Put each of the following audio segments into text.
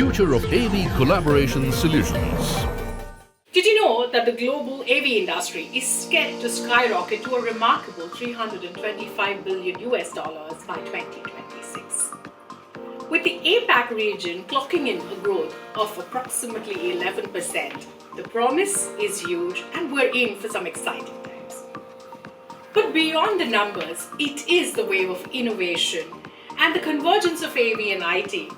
future of AV collaboration solutions. Did you know that the global AV industry is set to skyrocket to a remarkable $325 billion by 2026? With the APAC region clocking in a growth of approximately 11%, the promise is huge and we're in for some exciting times. But beyond the numbers, it is the wave of innovation and the convergence of AV and IT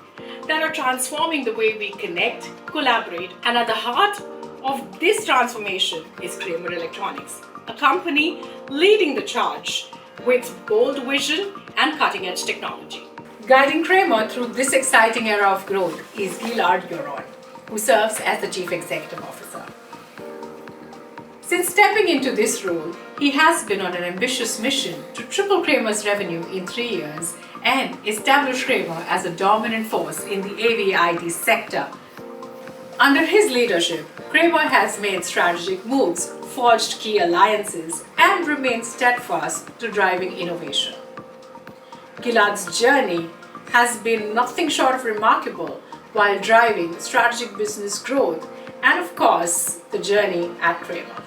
that are transforming the way we connect, collaborate, and at the heart of this transformation is Kramer Electronics, a company leading the charge with bold vision and cutting-edge technology. Guiding Kramer through this exciting era of growth is Gilad Yron, who serves as the Chief Executive Officer. Since stepping into this role, he has been on an ambitious mission to triple Kramer's revenue in 3 years and establish Kramer as a dominant force in the AV/IT sector. Under his leadership, Kramer has made strategic moves, forged key alliances, and remained steadfast to driving innovation. Gilad's journey has been nothing short of remarkable while driving strategic business growth and, of course, the journey at Kramer.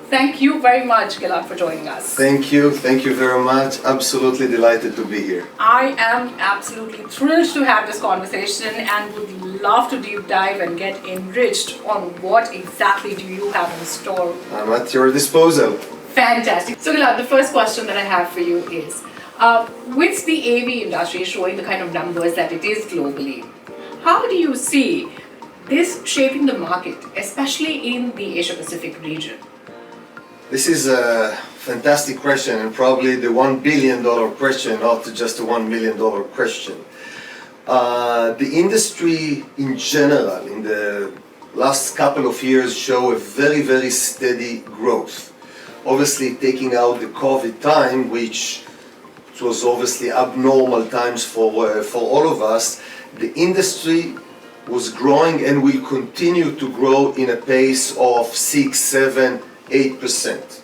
Thank you very much, Gilad, for joining us. Thank you very much. Absolutely delighted to be here. I am absolutely thrilled to have this conversation and would love to deep dive and get enriched on what exactly do you have in store. I'm at your disposal. Fantastic. So Gilad, the first question that I have for you is, with the AV industry showing the kind of numbers that it is globally, how do you see this shaping the market, especially in the Asia-Pacific region? This is a fantastic question and probably the $1 billion question, not just a $1 million question. The industry in general in the last couple of years show a very steady growth. Obviously taking out the COVID time, which was obviously abnormal times for all of us, the industry was growing and will continue to grow in a pace of 6, 7, 8%.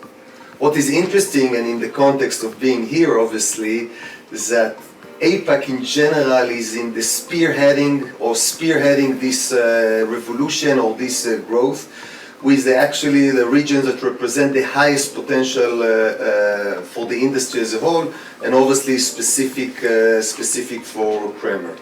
What is interesting, and in the context of being here obviously, is that APAC in general is in the spearheading this revolution or this growth, with actually the regions that represent the highest potential for the industry as a whole, and obviously specific for Kramer.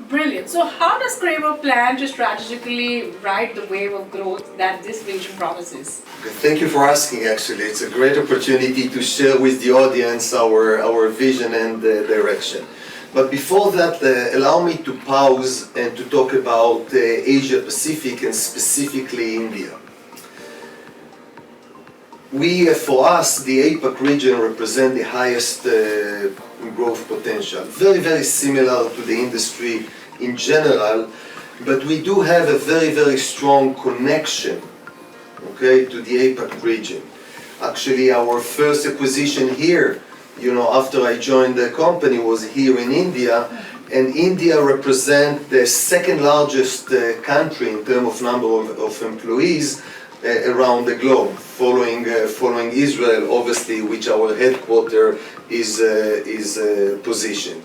Brilliant. So how does Kramer plan to strategically ride the wave of growth that this region promises? Thank you for asking, actually. It's a great opportunity to share with the audience our vision and direction. But before that, allow me to pause and to talk about Asia Pacific and specifically India. For us, the APAC region represents the highest growth potential. Very similar to the industry in general, but we do have a very strong connection, okay, to the APAC region. Actually, our first acquisition here, after I joined the company, was here in India, and India represents the second largest country in terms of number of employees around the globe, following Israel, obviously, which our headquarters is positioned.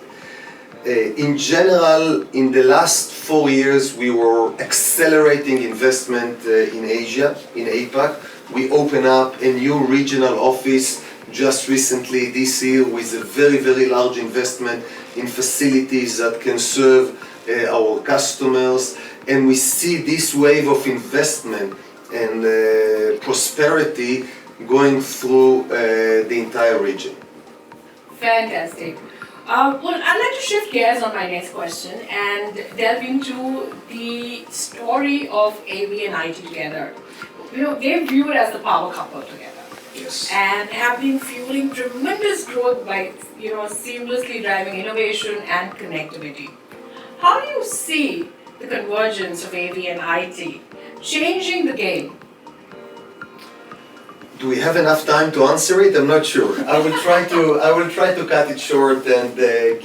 In general, in the last 4 years, we were accelerating investment in Asia, in APAC. We opened up a new regional office just recently this year with a very large investment in facilities that can serve our customers, and we see this wave of investment and prosperity going through the entire region. Fantastic. Well, I'd like to shift gears on my next question and delve into the story of AV and IT together. They're viewed as the power couple together. Yes. And have been fueling tremendous growth by, seamlessly driving innovation and connectivity. How do you see the convergence of AV and IT changing the game? Do we have enough time to answer it? I'm not sure. I will try to cut it short and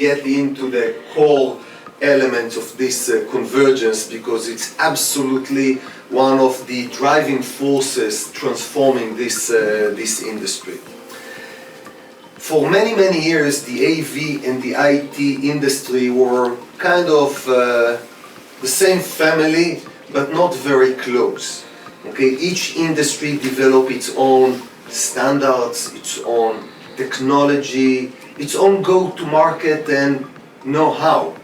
get into the core elements of this convergence, because it's absolutely one of the driving forces transforming this industry. For many years, the AV and the IT industry were kind of the same family, but not very close. Okay, each industry develop its own standards, its own technology, its own go-to-market and know-how.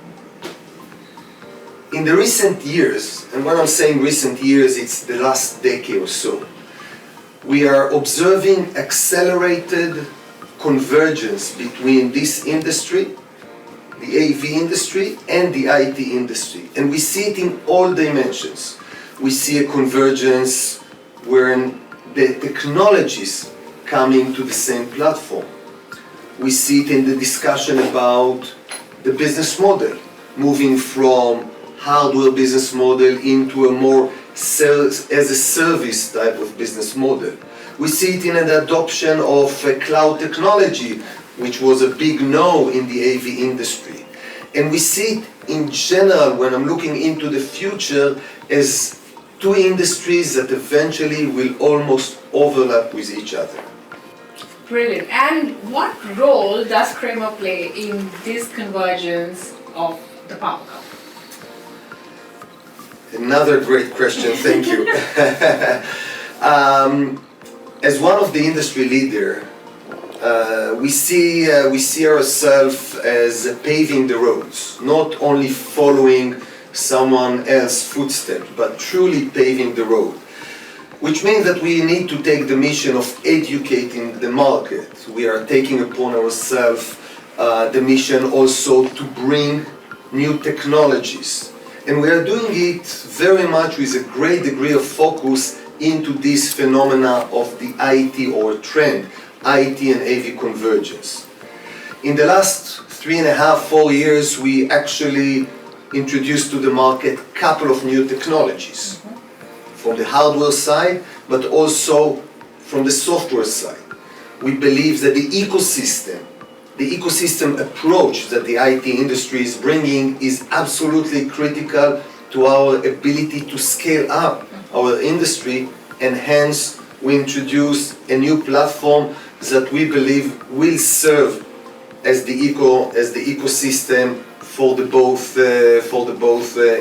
In the recent years, and when I'm saying recent years, it's the last decade or so, we are observing accelerated convergence between this industry, the AV industry, and the IT industry. And we see it in all dimensions. We see a convergence wherein the technologies coming to the same platform. We see it in the discussion about the business model, moving from hardware business model into a more as a service type of business model. We see it in an adoption of cloud technology, which was a big no in the AV industry. And we see it in general, when I'm looking into the future, as two industries that eventually will almost overlap with each other. Brilliant. And what role does Kramer play in this convergence of the power couple? Another great question, thank you. As one of the industry leader, we see ourselves as paving the roads, not only following someone else's footsteps, but truly paving the road. Which means that we need to take the mission of educating the market. We are taking upon ourselves the mission also to bring new technologies. And we are doing it very much with a great degree of focus into this phenomena of the IT or trend, IT and AV convergence. In the last 3.5, 4 years, we actually introduced to the market a couple of new technologies. From the hardware side, but also from the software side. We believe that the ecosystem approach that the IT industry is bringing is absolutely critical to our ability to scale up our industry, and hence we introduce a new platform that we believe will serve as the ecosystem for the both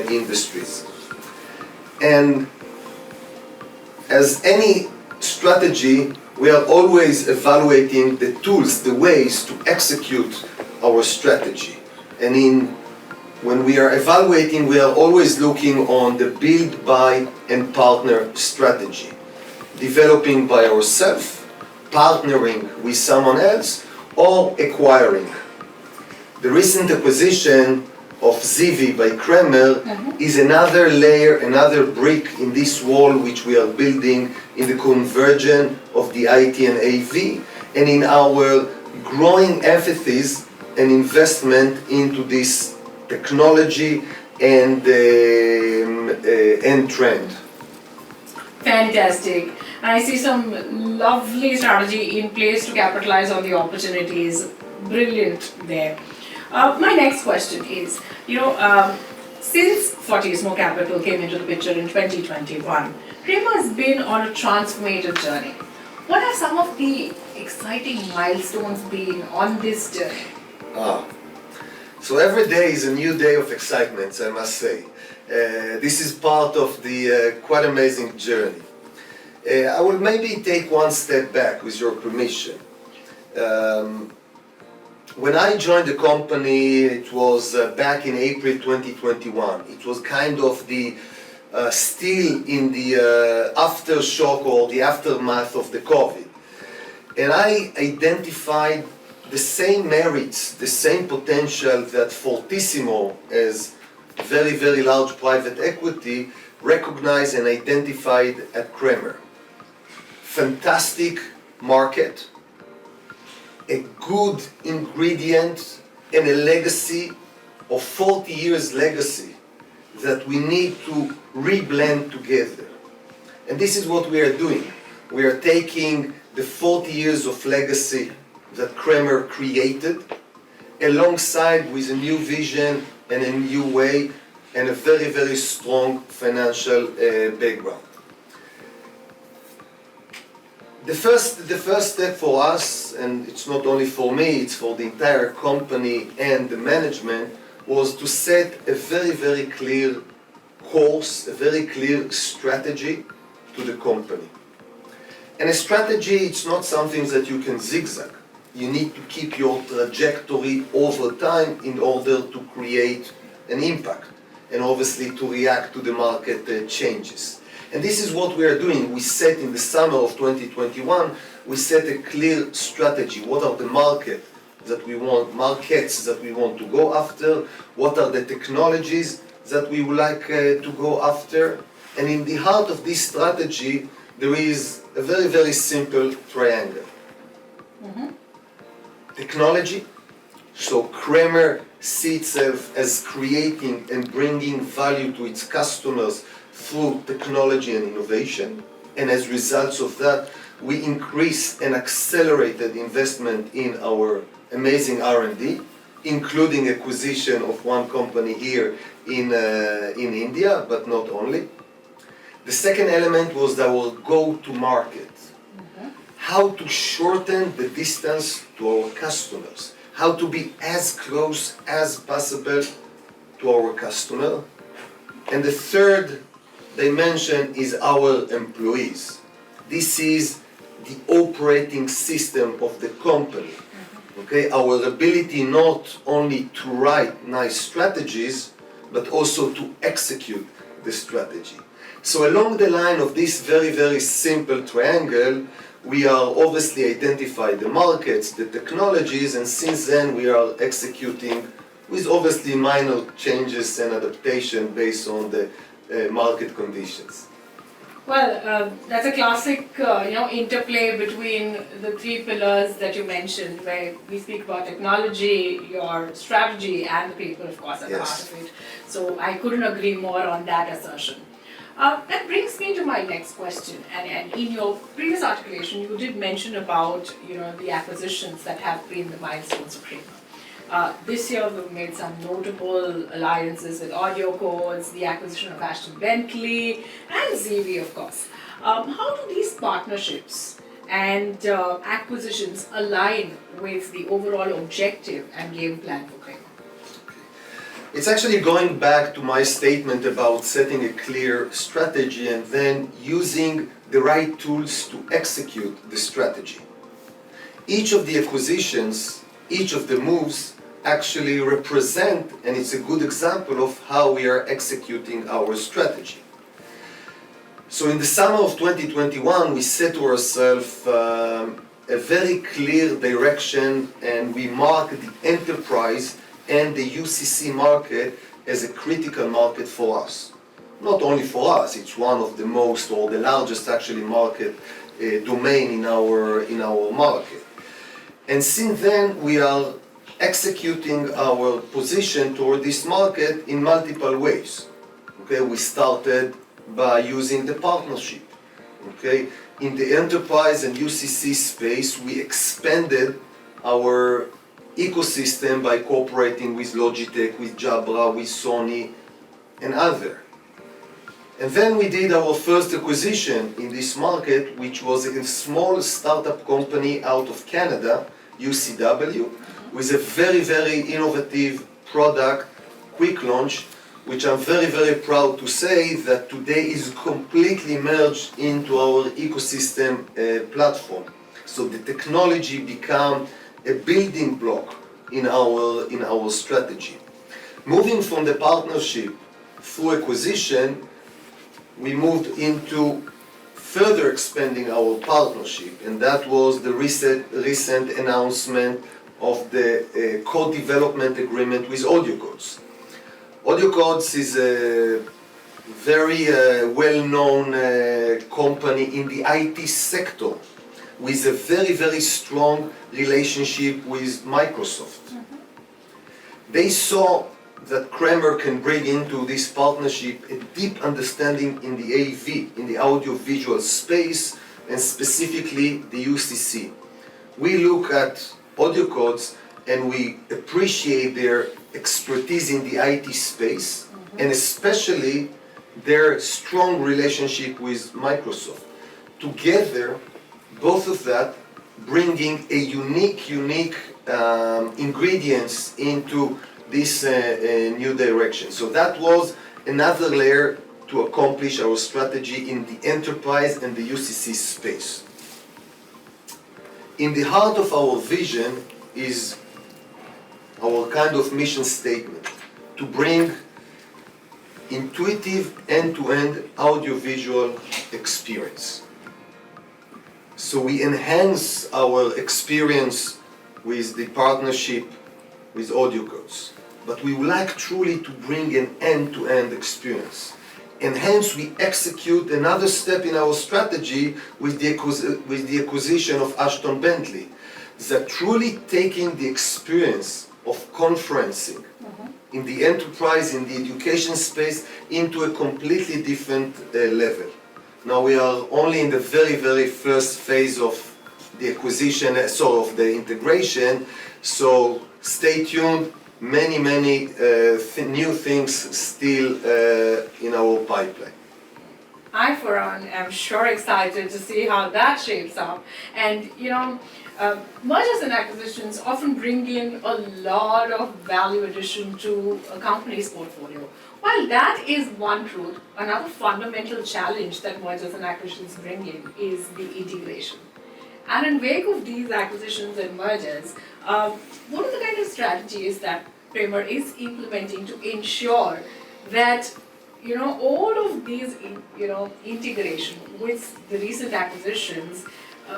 industries. And as any strategy, we are always evaluating the tools, the ways to execute our strategy. And when we are evaluating, we are always looking on the build, buy, and partner strategy. Developing by ourselves, partnering with someone else, or acquiring. The recent acquisition of Zivi by Kramer is another layer, another brick in this wall which we are building in the convergence of the IT and AV, and in our growing emphasis and investment into this technology and trend. Fantastic. And I see some lovely strategy in place to capitalize on the opportunities. Brilliant there. My next question is, since Fortismo Capital came into the picture in 2021, Kramer has been on a transformative journey. What have some of the exciting milestones been on this journey? So every day is a new day of excitement, I must say. This is part of the quite amazing journey. I will maybe take one step back with your permission. When I joined the company, it was back in April 2021. It was kind of the still in the aftershock or the aftermath of the COVID. And I identified the same merits, the same potential that Fortissimo, as very, very large private equity, recognized and identified at Kramer. Fantastic market, a good ingredient, and a legacy of 40 years legacy that we need to reblend together. And this is what we are doing. We are taking the 40 years of legacy that Kramer created, alongside with a new vision and a new way, and a very, very strong financial background. The first step for us, and it's not only for me, it's for the entire company and the management, was to set a very, very clear course, a very clear strategy to the company. And a strategy, it's not something that you can zigzag. You need to keep your trajectory over time in order to create an impact and obviously to react to the market changes. And this is what we are doing. We set in the summer of 2021, we set a clear strategy. What are the markets that we want to go after? What are the technologies that we would like to go after? And in the heart of this strategy, there is a very, very simple triangle. Technology. So Kramer sees itself as creating and bringing value to its customers through technology and innovation. And as results of that, we increase and accelerated investment in our amazing R&D, including acquisition of one company here in India, but not only. The second element was our go-to-market. How to shorten the distance to our customers. How to be as close as possible to our customer. And the third dimension is our employees. This is the operating system of the company. Okay, our ability not only to write nice strategies, but also to execute the strategy. So along the line of this very, very simple triangle, we are obviously identify the markets, the technologies, and since then we are executing with obviously minor changes and adaptation based on the market conditions. Well, that's a classic, interplay between the three pillars that you mentioned, where we speak about technology, your strategy, and the people, of course, at the heart of it. So I couldn't agree more on that assertion. That brings me to my next question. And in your previous articulation, you did mention about, the acquisitions that have been the milestones of Kramer. This year we've made some notable alliances with Audio Codes, the acquisition of Ashton Bentley, and ZV, of course. How do these partnerships and acquisitions align with the overall objective and game plan for Kramer? It's actually going back to my statement about setting a clear strategy and then using the right tools to execute the strategy. Each of the acquisitions, each of the moves actually represent, and it's a good example of how we are executing our strategy. So in the summer of 2021, we set to ourselves a very clear direction, and we marked the enterprise and the UCC market as a critical market for us. Not only for us, it's one of the most, or the largest actually, market domain in our market. And since then, we are executing our position toward this market in multiple ways. Okay, we started by using the partnership. Okay, in the enterprise and UCC space, we expanded our ecosystem by cooperating with Logitech, with Jabra, with Sony, and others. And then we did our first acquisition in this market, which was a small startup company out of Canada, UCW, with a very, very innovative product, quick launch, which I'm very, very proud to say that today is completely merged into our ecosystem platform. So the technology became a building block in our strategy. Moving from the partnership through acquisition, we moved into further expanding our partnership, and that was the recent announcement of the co-development agreement with Audio Codes. Audio Codes is a very well-known company in the IT sector with a very, very strong relationship with Microsoft. They saw that Kramer can bring into this partnership a deep understanding in the AV, in the audio-visual space, and specifically the UCC. We look at Audio Codes and we appreciate their expertise in the IT space, and especially their strong relationship with Microsoft. Together, both of that bringing a unique ingredients into this new direction. So that was another layer to accomplish our strategy in the enterprise and the UCC space. In the heart of our vision is our kind of mission statement to bring intuitive end-to-end audiovisual experience. So we enhance our experience with the partnership with AudioCodes, but we would like truly to bring an end-to-end experience. And hence we execute another step in our strategy with the acquisition of Ashton Bentley, that truly taking the experience of conferencing in the enterprise, in the education space, into a completely different level. Now we are only in the very, very first phase of the acquisition, sort of the integration, so stay tuned. Many new things still in our pipeline. I, for one, am sure excited to see how that shapes up. And mergers and acquisitions often bring in a lot of value addition to a company's portfolio. While that is one truth, another fundamental challenge that mergers and acquisitions bring in is the integration. And in wake of these acquisitions and mergers, what are the kind of strategies that Kramer is implementing to ensure that all of these integration with the recent acquisitions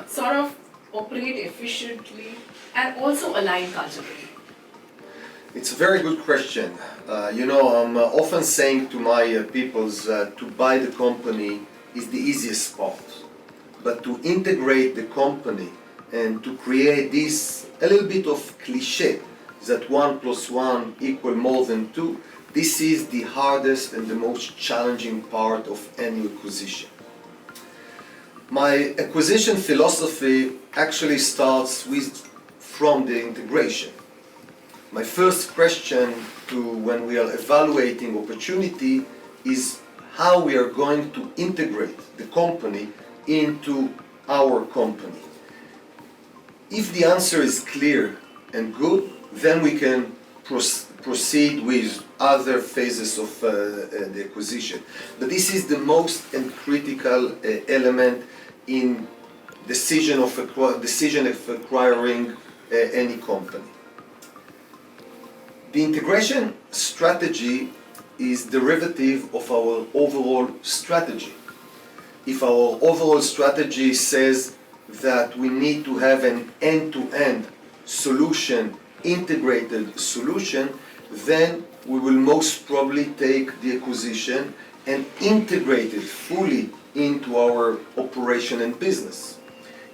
sort of operate efficiently and also align culturally? It's a very good question. I'm often saying to my peoples to buy the company is the easiest part, but to integrate the company and to create this a little bit of cliche that 1 + 1 = more than 2, this is the hardest and the most challenging part of any acquisition. My acquisition philosophy actually starts from the integration. My first question when we are evaluating opportunity is how we are going to integrate the company into our company. If the answer is clear and good, then we can proceed with other phases of the acquisition. But this is the most and critical element in decision of acquiring any company. The integration strategy is derivative of our overall strategy. If our overall strategy says that we need to have an end-to-end solution, integrated solution, then we will most probably take the acquisition and integrate it fully into our operation and business.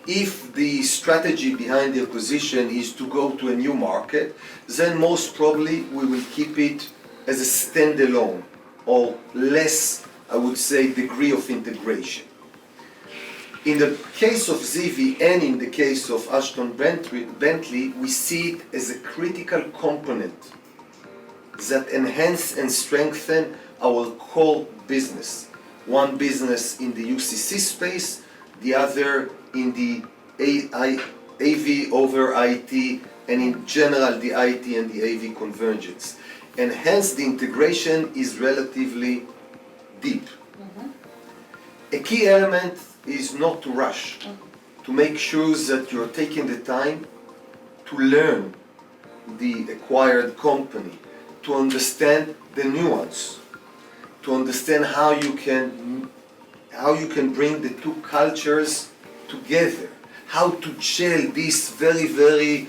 If the strategy behind the acquisition is to go to a new market, then most probably we will keep it as a standalone or less, I would say, degree of integration. In the case of ZV and in the case of Ashton Bentley, we see it as a critical component that enhance and strengthen our core business. One business in the UCC space, the other in the AV over IT, and in general the IT and the AV convergence. And hence the integration is relatively deep. A key element is not to rush, to make sure that you're taking the time to learn the acquired company, to understand the nuance, to understand how you can bring the two cultures together, how to gel this very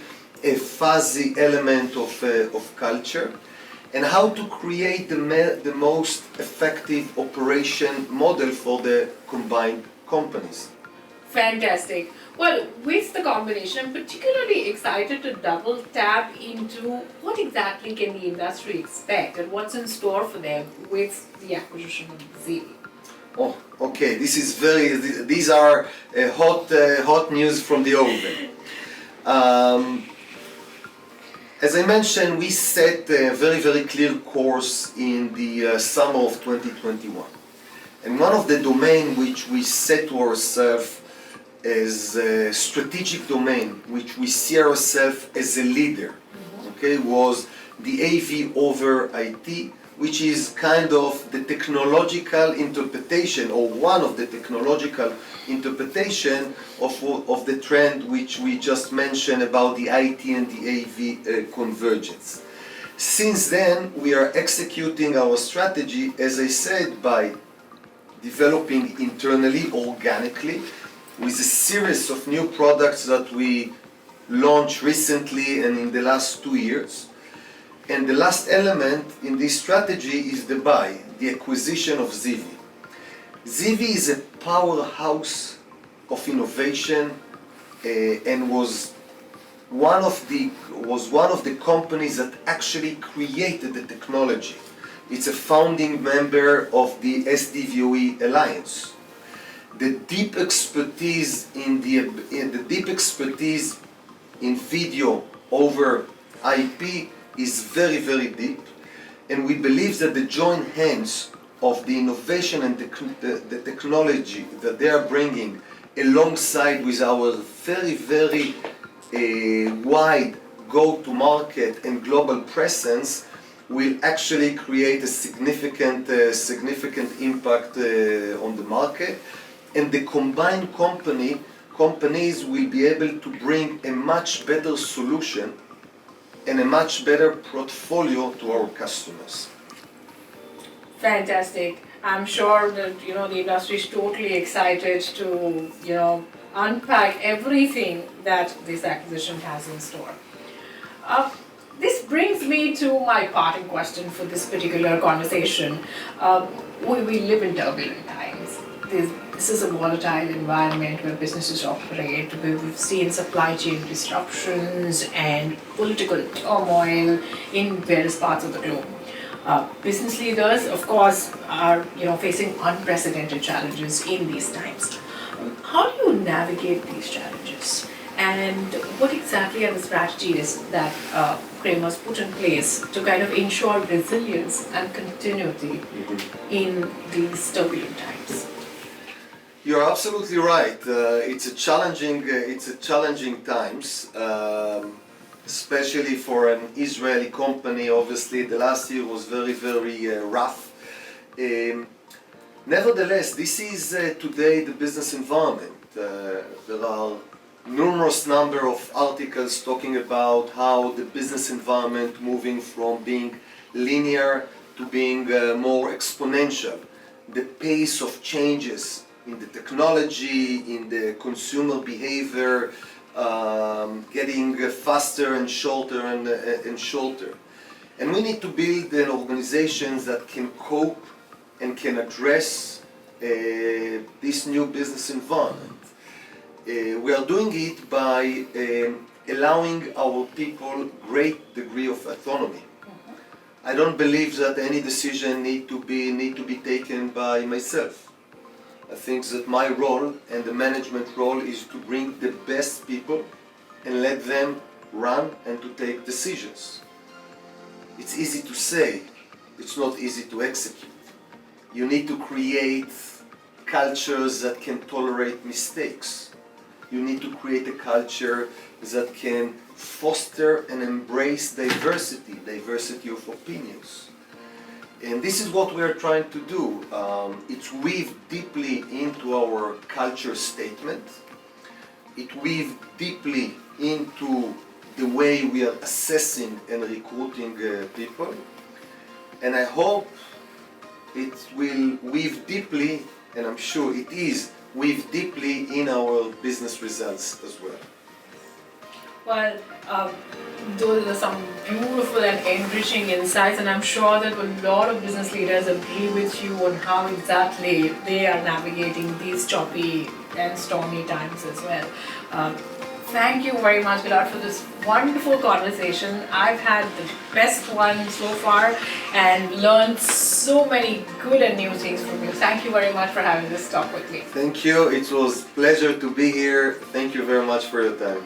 fuzzy element of culture, and how to create the most effective operation model for the combined companies. Fantastic. Well, with the combination, I'm particularly excited to double tap into what exactly can the industry expect and what's in store for them with the acquisition of ZV. Oh, okay. These are hot news from the oven. As I mentioned, we set a very clear course in the summer of 2021. And one of the domain which we set to ourselves as a strategic domain, which we see ourselves as a leader, okay, was the AV over IT, which is kind of the technological interpretation, or one of the technological interpretation of the trend which we just mentioned about the IT and the AV convergence. Since then, we are executing our strategy, as I said, by developing internally, organically, with a series of new products that we launched recently and in the last 2 years. And the last element in this strategy is the buy, the acquisition of Zivi. Zivi is a powerhouse of innovation and was one of the companies that actually created the technology. It's a founding member of the SDVOE Alliance. The deep expertise in video over IP is very, very deep, and we believe that the joint hands of the innovation and the technology that they are bringing, alongside with our very, very wide go-to-market and global presence, will actually create a significant impact on the market, and the combined companies will be able to bring a much better solution and a much better portfolio to our customers. Fantastic. I'm sure that the industry is totally excited to unpack everything that this acquisition has in store. This brings me to my parting question for this particular conversation. We live in turbulent times. This is a volatile environment where businesses operate. We've seen supply chain disruptions and political turmoil in various parts of the globe. Business leaders, of course, are facing unprecedented challenges in these times. How do you navigate these challenges? And what exactly are the strategies that Kramer's put in place to kind of ensure resilience and continuity in these turbulent times? You're absolutely right. It's a challenging times, especially for an Israeli company. Obviously, the last year was very, very rough. Nevertheless, this is today the business environment. There are numerous number of articles talking about how the business environment moving from being linear to being more exponential. The pace of changes in the technology, in the consumer behavior, getting faster and shorter and shorter. And we need to build an organizations that can cope and can address this new business environment. We are doing it by allowing our people great degree of autonomy. I don't believe that any decision need to be taken by myself. I think that my role and the management role is to bring the best people and let them run and to take decisions. It's easy to say, it's not easy to execute. You need to create cultures that can tolerate mistakes. You need to create a culture that can foster and embrace diversity of opinions. And this is what we are trying to do. It's weaved deeply into our culture statement. It weaved deeply into the way we are assessing and recruiting people. And I hope it will weave deeply, and I'm sure it is, weave deeply in our business results as well. Well, those are some beautiful and enriching insights, and I'm sure that a lot of business leaders agree with you on how exactly they are navigating these choppy and stormy times as well. Thank you very much, Gilad, for this wonderful conversation. I've had the best one so far and learned so many good and new things from you. Thank you very much for having this talk with me. Thank you. It was a pleasure to be here. Thank you very much for your time.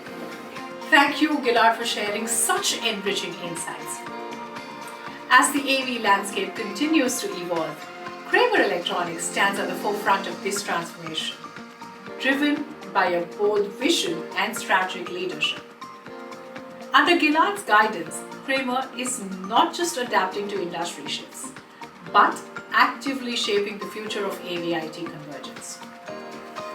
Thank you, Gilad, for sharing such enriching insights. As the AV landscape continues to evolve, Kramer Electronics stands at the forefront of this transformation, driven by a bold vision and strategic leadership. Under Gilad's guidance, Kramer is not just adapting to industry shifts, but actively shaping the future of AV-IT convergence,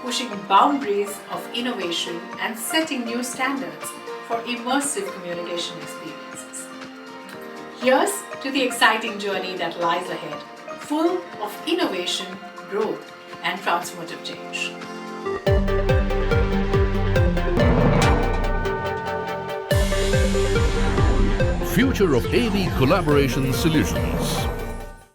pushing boundaries of innovation and setting new standards for immersive communication experiences. Here's to the exciting journey that lies ahead, full of innovation, growth, and transformative change. Future of AV Collaboration Solutions.